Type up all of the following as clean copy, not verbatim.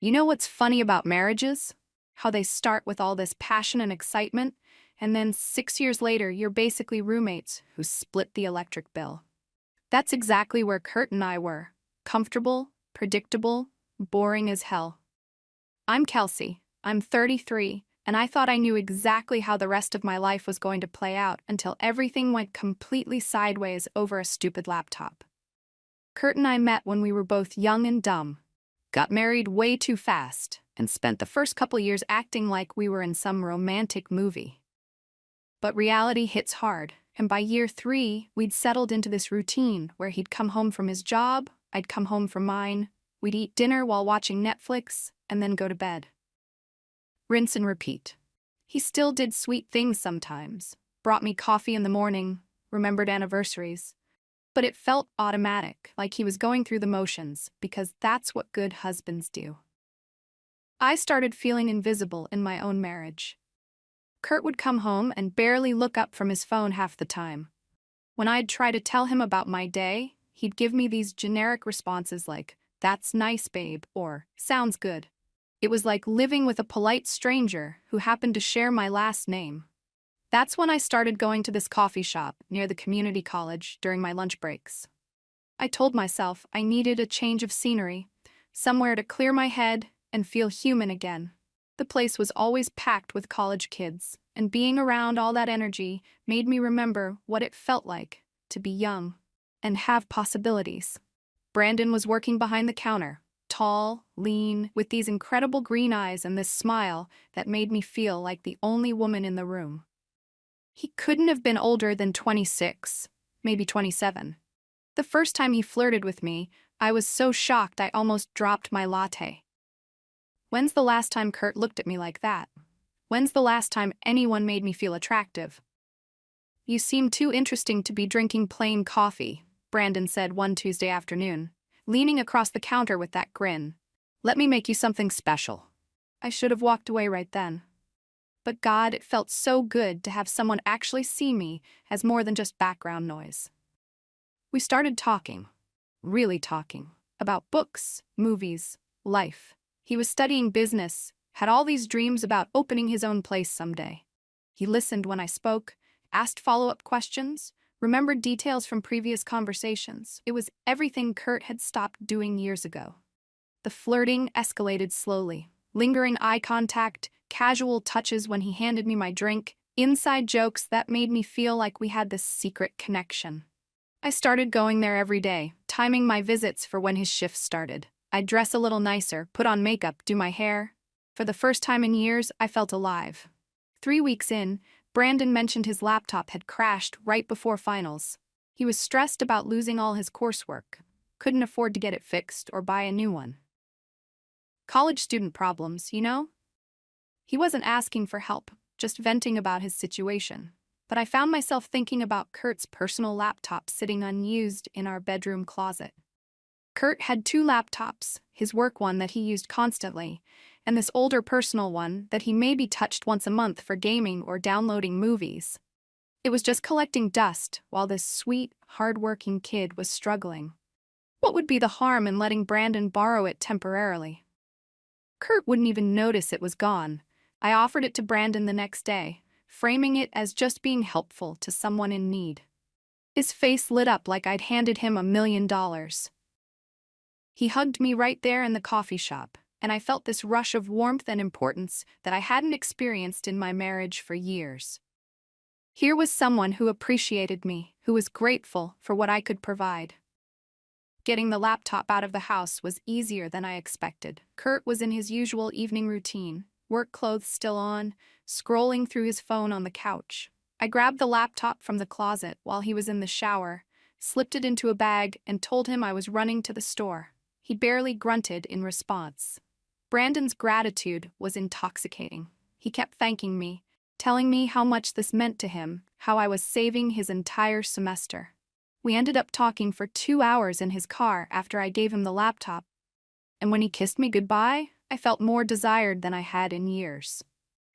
You know what's funny about marriages? How they start with all this passion and excitement, and then 6 years later, you're basically roommates who split the electric bill. That's exactly where Kurt and I were. Comfortable, predictable, boring as hell. I'm Kelsey. I'm 33, and I thought I knew exactly how the rest of my life was going to play out until everything went completely sideways over a stupid laptop. Kurt and I met when we were both young and dumb, got married way too fast, and spent the first couple years acting like we were in some romantic movie. But reality hits hard, and by year 3, we'd settled into this routine where he'd come home from his job, I'd come home from mine, we'd eat dinner while watching Netflix, and then go to bed. Rinse and repeat. He still did sweet things sometimes, brought me coffee in the morning, remembered anniversaries. But it felt automatic, like he was going through the motions, because that's what good husbands do. I started feeling invisible in my own marriage. Kurt would come home and barely look up from his phone half the time. When I'd try to tell him about my day, he'd give me these generic responses like, "That's nice, babe," or "Sounds good." It was like living with a polite stranger who happened to share my last name. That's when I started going to this coffee shop near the community college during my lunch breaks. I told myself I needed a change of scenery, somewhere to clear my head and feel human again. The place was always packed with college kids, and being around all that energy made me remember what it felt like to be young and have possibilities. Brandon was working behind the counter, tall, lean, with these incredible green eyes and this smile that made me feel like the only woman in the room. He couldn't have been older than 26, maybe 27. The first time he flirted with me, I was so shocked I almost dropped my latte. When's the last time Kurt looked at me like that? When's the last time anyone made me feel attractive? "You seem too interesting to be drinking plain coffee," Brandon said one Tuesday afternoon, leaning across the counter with that grin. "Let me make you something special." I should have walked away right then. But God, it felt so good to have someone actually see me as more than just background noise. We started talking, really talking, about books, movies, life. He was studying business, had all these dreams about opening his own place someday. He listened when I spoke, asked follow-up questions, remembered details from previous conversations. It was everything Kurt had stopped doing years ago. The flirting escalated slowly, lingering eye contact, casual touches when he handed me my drink, inside jokes that made me feel like we had this secret connection. I started going there every day, timing my visits for when his shift started. I'd dress a little nicer, put on makeup, do my hair. For the first time in years, I felt alive. 3 weeks in, Brandon mentioned his laptop had crashed right before finals. He was stressed about losing all his coursework, couldn't afford to get it fixed or buy a new one. College student problems, you know? He wasn't asking for help, just venting about his situation. But I found myself thinking about Kurt's personal laptop sitting unused in our bedroom closet. Kurt had 2 laptops, his work one that he used constantly, and this older personal one that he maybe touched once a month for gaming or downloading movies. It was just collecting dust while this sweet, hard-working kid was struggling. What would be the harm in letting Brandon borrow it temporarily? Kurt wouldn't even notice it was gone. I offered it to Brandon the next day, framing it as just being helpful to someone in need. His face lit up like I'd handed him $1 million. He hugged me right there in the coffee shop, and I felt this rush of warmth and importance that I hadn't experienced in my marriage for years. Here was someone who appreciated me, who was grateful for what I could provide. Getting the laptop out of the house was easier than I expected. Kurt was in his usual evening routine, work clothes still on, scrolling through his phone on the couch. I grabbed the laptop from the closet while he was in the shower, slipped it into a bag, and told him I was running to the store. He barely grunted in response. Brandon's gratitude was intoxicating. He kept thanking me, telling me how much this meant to him, how I was saving his entire semester. We ended up talking for 2 hours in his car after I gave him the laptop, and when he kissed me goodbye, I felt more desired than I had in years.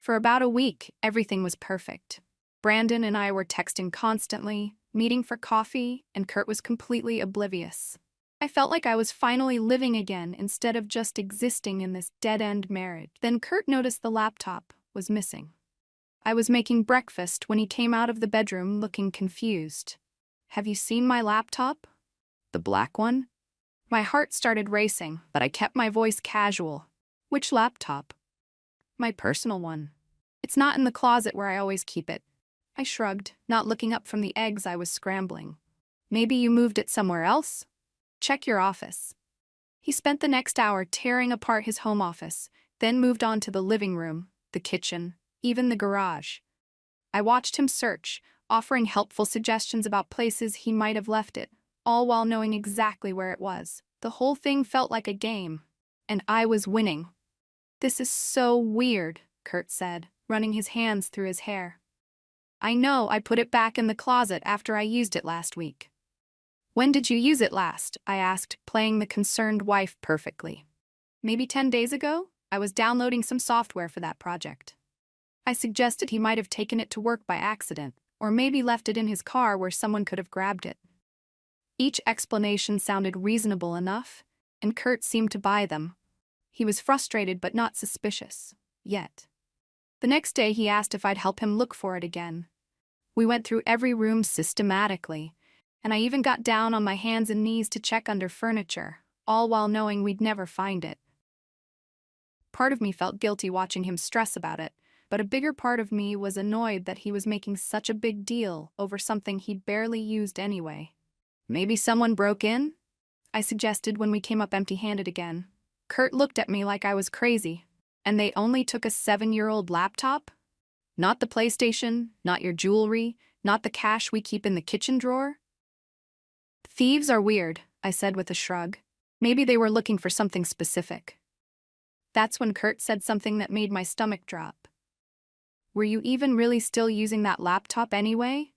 For about a week, everything was perfect. Brandon and I were texting constantly, meeting for coffee, and Kurt was completely oblivious. I felt like I was finally living again instead of just existing in this dead-end marriage. Then Kurt noticed the laptop was missing. I was making breakfast when he came out of the bedroom looking confused. "Have you seen my laptop? The black one?" My heart started racing, but I kept my voice casual. "Which laptop?" "My personal one. It's not in the closet where I always keep it." I shrugged, not looking up from the eggs I was scrambling. "Maybe you moved it somewhere else? Check your office." He spent the next hour tearing apart his home office, then moved on to the living room, the kitchen, even the garage. I watched him search, offering helpful suggestions about places he might have left it, all while knowing exactly where it was. The whole thing felt like a game, and I was winning. "This is so weird," Kurt said, running his hands through his hair. "I know I put it back in the closet after I used it last week." "When did you use it last?" I asked, playing the concerned wife perfectly. "Maybe 10 days ago? I was downloading some software for that project." I suggested he might have taken it to work by accident, or maybe left it in his car where someone could have grabbed it. Each explanation sounded reasonable enough, and Kurt seemed to buy them. He was frustrated but not suspicious, yet. The next day he asked if I'd help him look for it again. We went through every room systematically, and I even got down on my hands and knees to check under furniture, all while knowing we'd never find it. Part of me felt guilty watching him stress about it, but a bigger part of me was annoyed that he was making such a big deal over something he'd barely used anyway. "Maybe someone broke in?" I suggested when we came up empty-handed again. Kurt looked at me like I was crazy. "And they only took a 7-year-old laptop? Not the PlayStation, not your jewelry, not the cash we keep in the kitchen drawer?" "Thieves are weird," I said with a shrug. "Maybe they were looking for something specific." That's when Kurt said something that made my stomach drop. "Were you even really still using that laptop anyway?"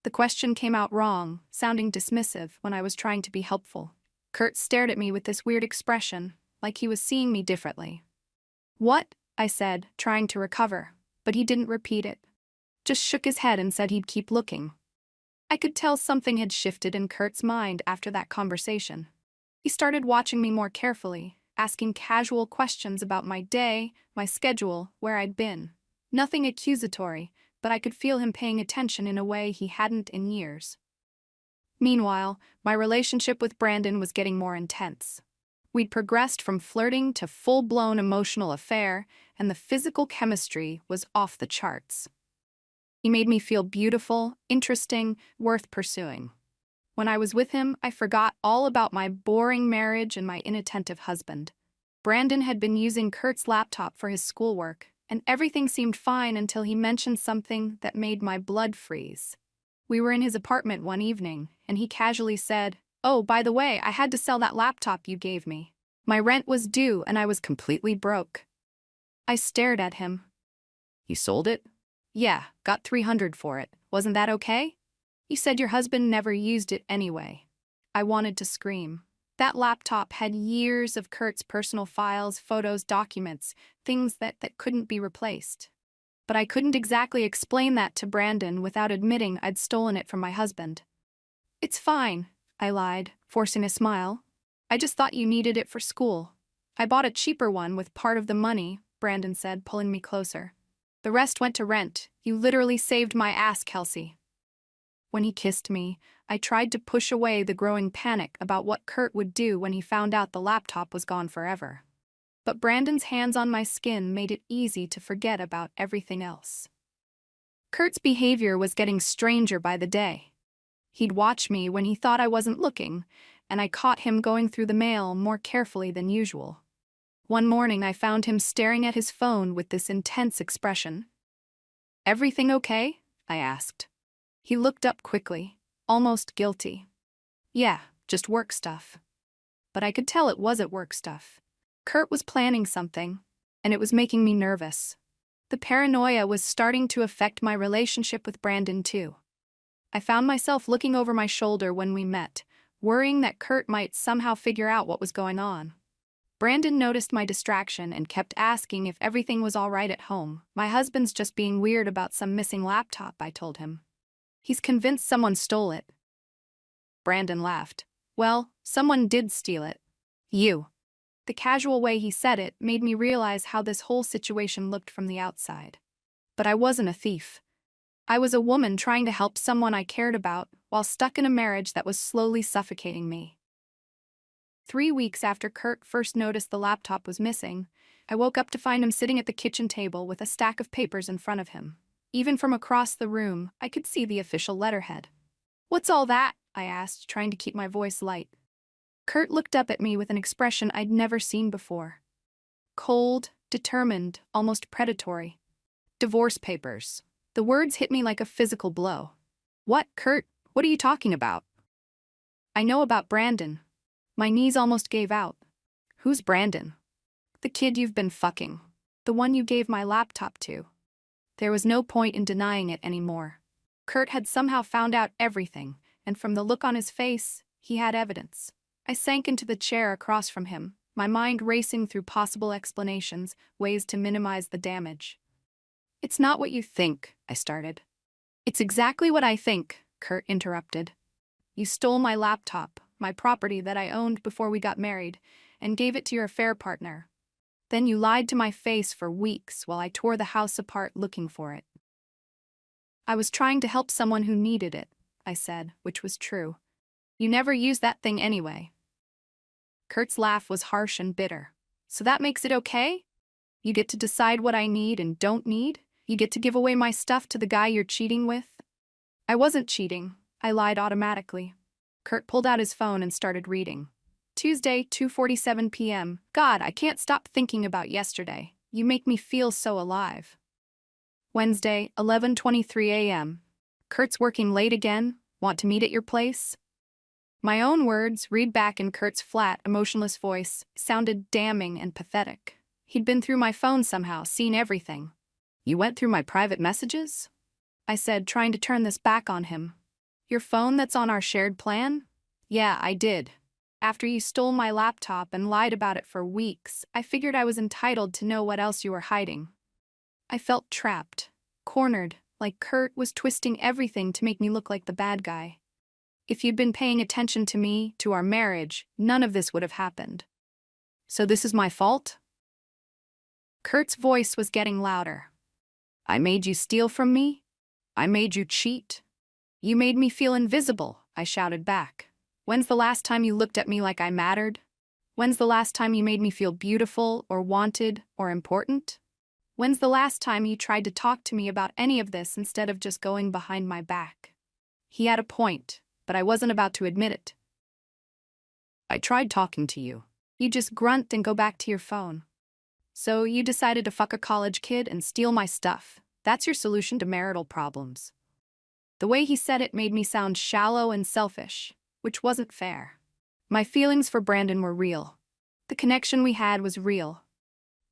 The question came out wrong, sounding dismissive when I was trying to be helpful. Kurt stared at me with this weird expression, like he was seeing me differently. "What?" I said, trying to recover, but he didn't repeat it. Just shook his head and said he'd keep looking. I could tell something had shifted in Kurt's mind after that conversation. He started watching me more carefully, asking casual questions about my day, my schedule, where I'd been. Nothing accusatory, but I could feel him paying attention in a way he hadn't in years. Meanwhile, my relationship with Brandon was getting more intense. We'd progressed from flirting to full-blown emotional affair, and the physical chemistry was off the charts. He made me feel beautiful, interesting, worth pursuing. When I was with him, I forgot all about my boring marriage and my inattentive husband. Brandon had been using Kurt's laptop for his schoolwork, and everything seemed fine until he mentioned something that made my blood freeze. We were in his apartment one evening, and he casually said, "Oh, by the way, I had to sell that laptop you gave me. My rent was due and I was completely broke." I stared at him. "You sold it?" "Yeah, got $300 for it. Wasn't that okay?" "You said your husband never used it anyway." I wanted to scream. That laptop had years of Kurt's personal files, photos, documents, things that couldn't be replaced. But I couldn't exactly explain that to Brandon without admitting I'd stolen it from my husband. "It's fine," I lied, forcing a smile. "I just thought you needed it for school." "I bought a cheaper one with part of the money," Brandon said, pulling me closer. "The rest went to rent. You literally saved my ass, Kelsey." When he kissed me, I tried to push away the growing panic about what Kurt would do when he found out the laptop was gone forever. But Brandon's hands on my skin made it easy to forget about everything else. Kurt's behavior was getting stranger by the day. He'd watch me when he thought I wasn't looking, and I caught him going through the mail more carefully than usual. One morning I found him staring at his phone with this intense expression. "Everything okay?" I asked. He looked up quickly, almost guilty. "Yeah, just work stuff." But I could tell it wasn't work stuff. Kurt was planning something, and it was making me nervous. The paranoia was starting to affect my relationship with Brandon too. I found myself looking over my shoulder when we met, worrying that Kurt might somehow figure out what was going on. Brandon noticed my distraction and kept asking if everything was all right at home. "My husband's just being weird about some missing laptop," I told him. "He's convinced someone stole it." Brandon laughed. Well, someone did steal it. You. The casual way he said it made me realize how this whole situation looked from the outside. But I wasn't a thief. I was a woman trying to help someone I cared about while stuck in a marriage that was slowly suffocating me. 3 weeks after Kurt first noticed the laptop was missing, I woke up to find him sitting at the kitchen table with a stack of papers in front of him. Even from across the room, I could see the official letterhead. "What's all that?" I asked, trying to keep my voice light. Kurt looked up at me with an expression I'd never seen before. Cold, determined, almost predatory. "Divorce papers." The words hit me like a physical blow. "What, Kurt? What are you talking about?" "I know about Brandon." My knees almost gave out. "Who's Brandon?" "The kid you've been fucking. The one you gave my laptop to." There was no point in denying it anymore. Kurt had somehow found out everything, and from the look on his face, he had evidence. I sank into the chair across from him, my mind racing through possible explanations, ways to minimize the damage. "It's not what you think," I started. "It's exactly what I think," Kurt interrupted. "You stole my laptop, my property that I owned before we got married, and gave it to your affair partner. Then you lied to my face for weeks while I tore the house apart looking for it." "I was trying to help someone who needed it," I said, which was true. "You never used that thing anyway." Kurt's laugh was harsh and bitter. "So that makes it okay? You get to decide what I need and don't need? You get to give away my stuff to the guy you're cheating with?" "I wasn't cheating," I lied automatically. Kurt pulled out his phone and started reading. "Tuesday, 2:47 p.m. God, I can't stop thinking about yesterday. You make me feel so alive." Wednesday, 11:23 a.m. "Kurt's working late again? Want to meet at your place?" My own words, read back in Kurt's flat, emotionless voice, sounded damning and pathetic. He'd been through my phone somehow, seen everything. "You went through my private messages?" I said, trying to turn this back on him. "Your phone that's on our shared plan?" "Yeah, I did. After you stole my laptop and lied about it for weeks, I figured I was entitled to know what else you were hiding." I felt trapped, cornered, like Kurt was twisting everything to make me look like the bad guy. If you'd been paying attention to me, to our marriage, none of this would have happened. "So this is my fault?" Kurt's voice was getting louder. "I made you steal from me? I made you cheat? You made me feel invisible," I shouted back. "When's the last time you looked at me like I mattered? When's the last time you made me feel beautiful or wanted or important? When's the last time you tried to talk to me about any of this instead of just going behind my back?" He had a point, but I wasn't about to admit it. "I tried talking to you." You just grunt and go back to your phone. "So you decided to fuck a college kid and steal my stuff. That's your solution to marital problems." The way he said it made me sound shallow and selfish, which wasn't fair. My feelings for Brandon were real. The connection we had was real.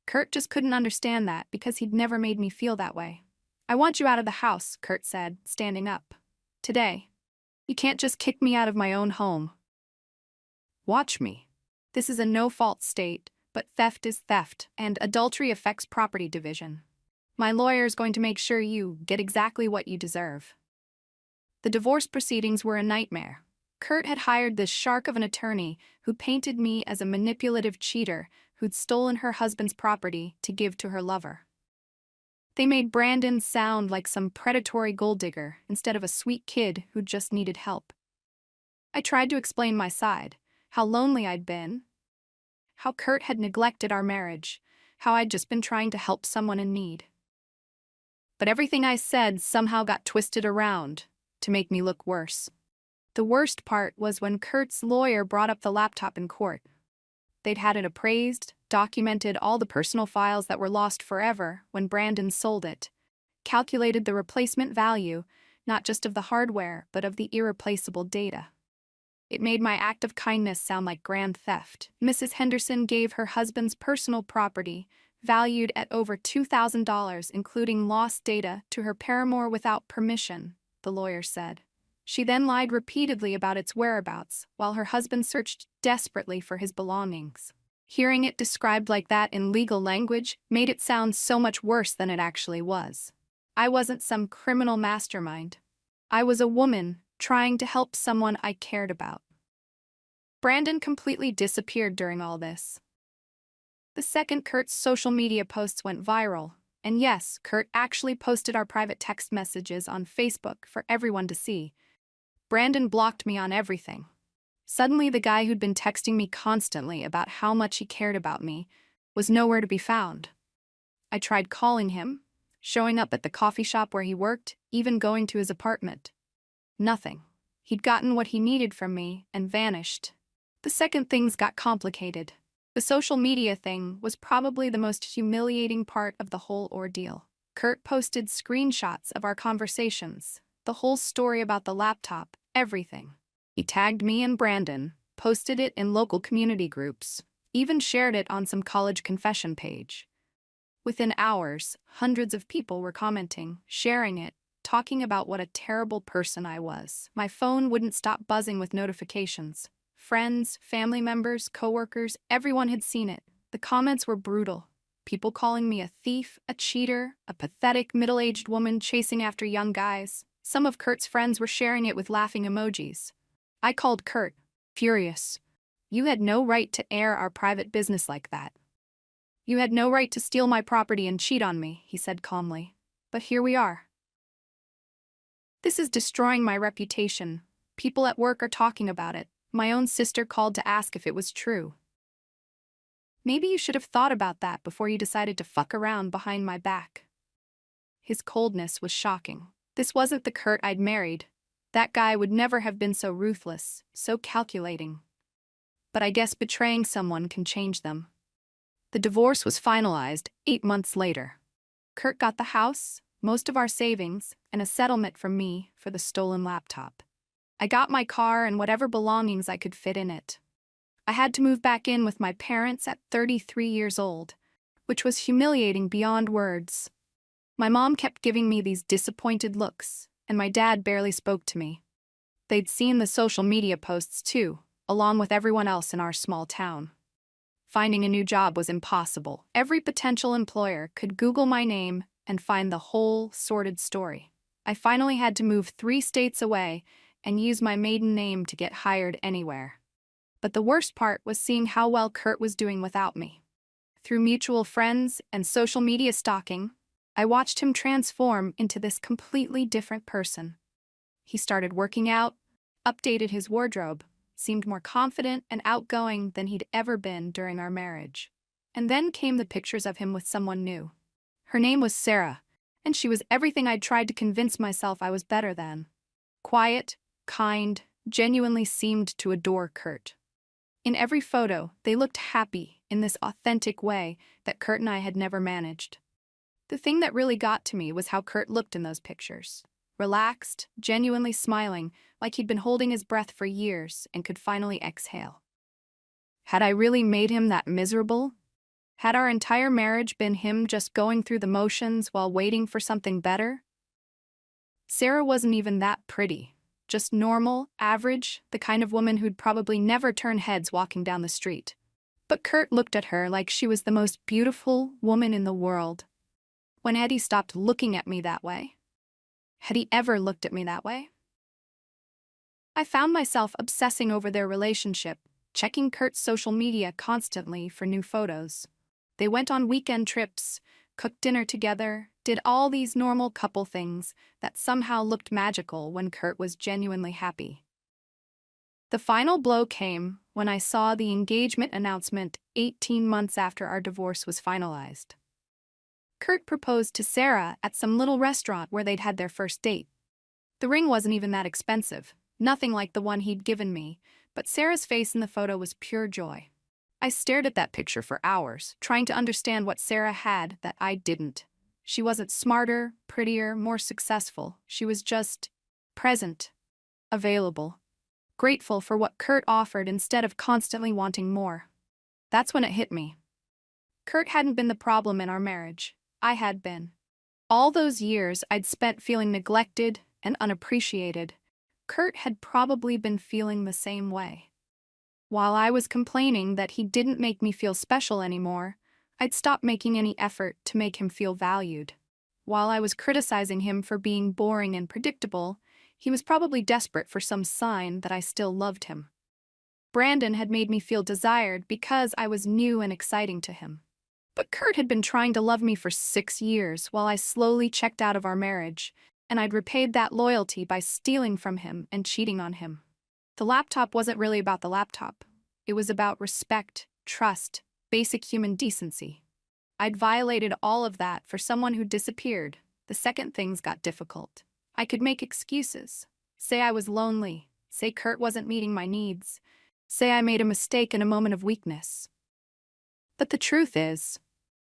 Kurt just couldn't understand that because he'd never made me feel that way. "I want you out of the house," Kurt said, standing up. "Today. You can't just kick me out of my own home." "Watch me. This is a no-fault state, but theft is theft, and adultery affects property division. My lawyer's going to make sure you get exactly what you deserve." The divorce proceedings were a nightmare. Kurt had hired this shark of an attorney who painted me as a manipulative cheater who'd stolen her husband's property to give to her lover. They made Brandon sound like some predatory gold digger instead of a sweet kid who just needed help. I tried to explain my side, how lonely I'd been, how Kurt had neglected our marriage, how I'd just been trying to help someone in need. But everything I said somehow got twisted around to make me look worse. The worst part was when Kurt's lawyer brought up the laptop in court. They'd had it appraised, documented all the personal files that were lost forever when Brandon sold it, calculated the replacement value, not just of the hardware, but of the irreplaceable data. It made my act of kindness sound like grand theft. Mrs. Henderson gave her husband's personal property, valued at over $2,000, including lost data, to her paramour without permission, the lawyer said. She then lied repeatedly about its whereabouts, while her husband searched desperately for his belongings. Hearing it described like that in legal language made it sound so much worse than it actually was. I wasn't some criminal mastermind. I was a woman trying to help someone I cared about. Brandon completely disappeared during all this. The second Kurt's social media posts went viral, and yes, Kurt actually posted our private text messages on Facebook for everyone to see. Brandon blocked me on everything. Suddenly, the guy who'd been texting me constantly about how much he cared about me was nowhere to be found. I tried calling him, showing up at the coffee shop where he worked, even going to his apartment. Nothing. He'd gotten what he needed from me and vanished. The second things got complicated. The social media thing was probably the most humiliating part of the whole ordeal. Kurt posted screenshots of our conversations, the whole story about the laptop, everything. He tagged me and Brandon, posted it in local community groups, even shared it on some college confession page. Within hours, hundreds of people were commenting, sharing it, talking about what a terrible person I was. My phone wouldn't stop buzzing with notifications. Friends, family members, coworkers, everyone had seen it. The comments were brutal. People calling me a thief, a cheater, a pathetic middle-aged woman chasing after young guys. Some of Kurt's friends were sharing it with laughing emojis. I called Kurt, furious. You had no right to air our private business like that. You had no right to steal my property and cheat on me, he said calmly. But here we are. This is destroying my reputation. People at work are talking about it. My own sister called to ask if it was true. Maybe you should have thought about that before you decided to fuck around behind my back. His coldness was shocking. This wasn't the Kurt I'd married. That guy would never have been so ruthless, so calculating. But I guess betraying someone can change them. The divorce was finalized 8 months later. Kurt got the house, most of our savings, and a settlement from me for the stolen laptop. I got my car and whatever belongings I could fit in it. I had to move back in with my parents at 33 years old, which was humiliating beyond words. My mom kept giving me these disappointed looks, and my dad barely spoke to me. They'd seen the social media posts too, along with everyone else in our small town. Finding a new job was impossible. Every potential employer could Google my name and find the whole sordid story. I finally had to move 3 states away and use my maiden name to get hired anywhere. But the worst part was seeing how well Kurt was doing without me. Through mutual friends and social media stalking, I watched him transform into this completely different person. He started working out, updated his wardrobe, seemed more confident and outgoing than he'd ever been during our marriage. And then came the pictures of him with someone new. Her name was Sarah, and she was everything I'd tried to convince myself I was better than. Quiet, kind, genuinely seemed to adore Kurt. In every photo, they looked happy in this authentic way that Kurt and I had never managed. The thing that really got to me was how Kurt looked in those pictures. Relaxed, genuinely smiling, like he'd been holding his breath for years and could finally exhale. Had I really made him that miserable? Had our entire marriage been him just going through the motions while waiting for something better? Sarah wasn't even that pretty. Just normal, average, the kind of woman who'd probably never turn heads walking down the street. But Kurt looked at her like she was the most beautiful woman in the world. When had he stopped looking at me that way? Had he ever looked at me that way? I found myself obsessing over their relationship, checking Kurt's social media constantly for new photos. They went on weekend trips, cooked dinner together, did all these normal couple things that somehow looked magical when Kurt was genuinely happy. The final blow came when I saw the engagement announcement 18 months after our divorce was finalized. Kurt proposed to Sarah at some little restaurant where they'd had their first date. The ring wasn't even that expensive, nothing like the one he'd given me, but Sarah's face in the photo was pure joy. I stared at that picture for hours, trying to understand what Sarah had that I didn't. She wasn't smarter, prettier, more successful. She was just present, available, grateful for what Kurt offered instead of constantly wanting more. That's when it hit me. Kurt hadn't been the problem in our marriage. I had been. All those years I'd spent feeling neglected and unappreciated, Kurt had probably been feeling the same way. While I was complaining that he didn't make me feel special anymore, I'd stopped making any effort to make him feel valued. While I was criticizing him for being boring and predictable, he was probably desperate for some sign that I still loved him. Brandon had made me feel desired because I was new and exciting to him. But Kurt had been trying to love me for 6 years while I slowly checked out of our marriage, and I'd repaid that loyalty by stealing from him and cheating on him. The laptop wasn't really about the laptop. It was about respect, trust, basic human decency. I'd violated all of that for someone who disappeared the second things got difficult. I could make excuses. Say I was lonely. Say Kurt wasn't meeting my needs. Say I made a mistake in a moment of weakness. But the truth is,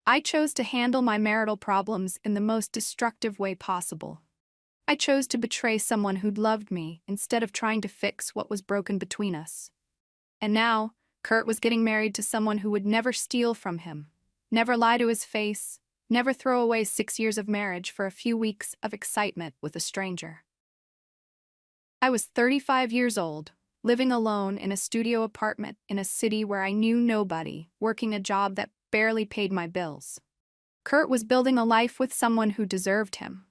I chose to handle my marital problems in the most destructive way possible. I chose to betray someone who'd loved me instead of trying to fix what was broken between us. And now, Kurt was getting married to someone who would never steal from him, never lie to his face, never throw away 6 years of marriage for a few weeks of excitement with a stranger. I was 35 years old, living alone in a studio apartment in a city where I knew nobody, working a job that barely paid my bills. Kurt was building a life with someone who deserved him.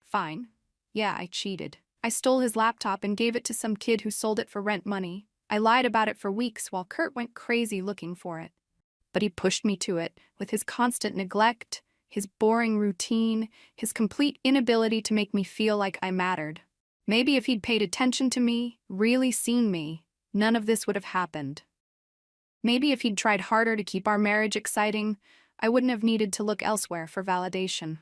Fine. Yeah, I cheated. I stole his laptop and gave it to some kid who sold it for rent money. I lied about it for weeks while Kurt went crazy looking for it. But he pushed me to it with his constant neglect, his boring routine, his complete inability to make me feel like I mattered. Maybe if he'd paid attention to me, really seen me, none of this would have happened. Maybe if he'd tried harder to keep our marriage exciting, I wouldn't have needed to look elsewhere for validation.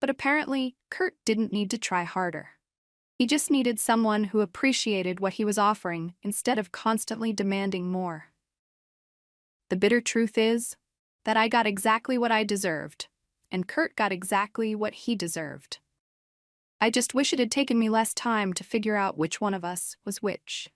But apparently, Kurt didn't need to try harder. He just needed someone who appreciated what he was offering instead of constantly demanding more. The bitter truth is that I got exactly what I deserved, and Kurt got exactly what he deserved. I just wish it had taken me less time to figure out which one of us was which.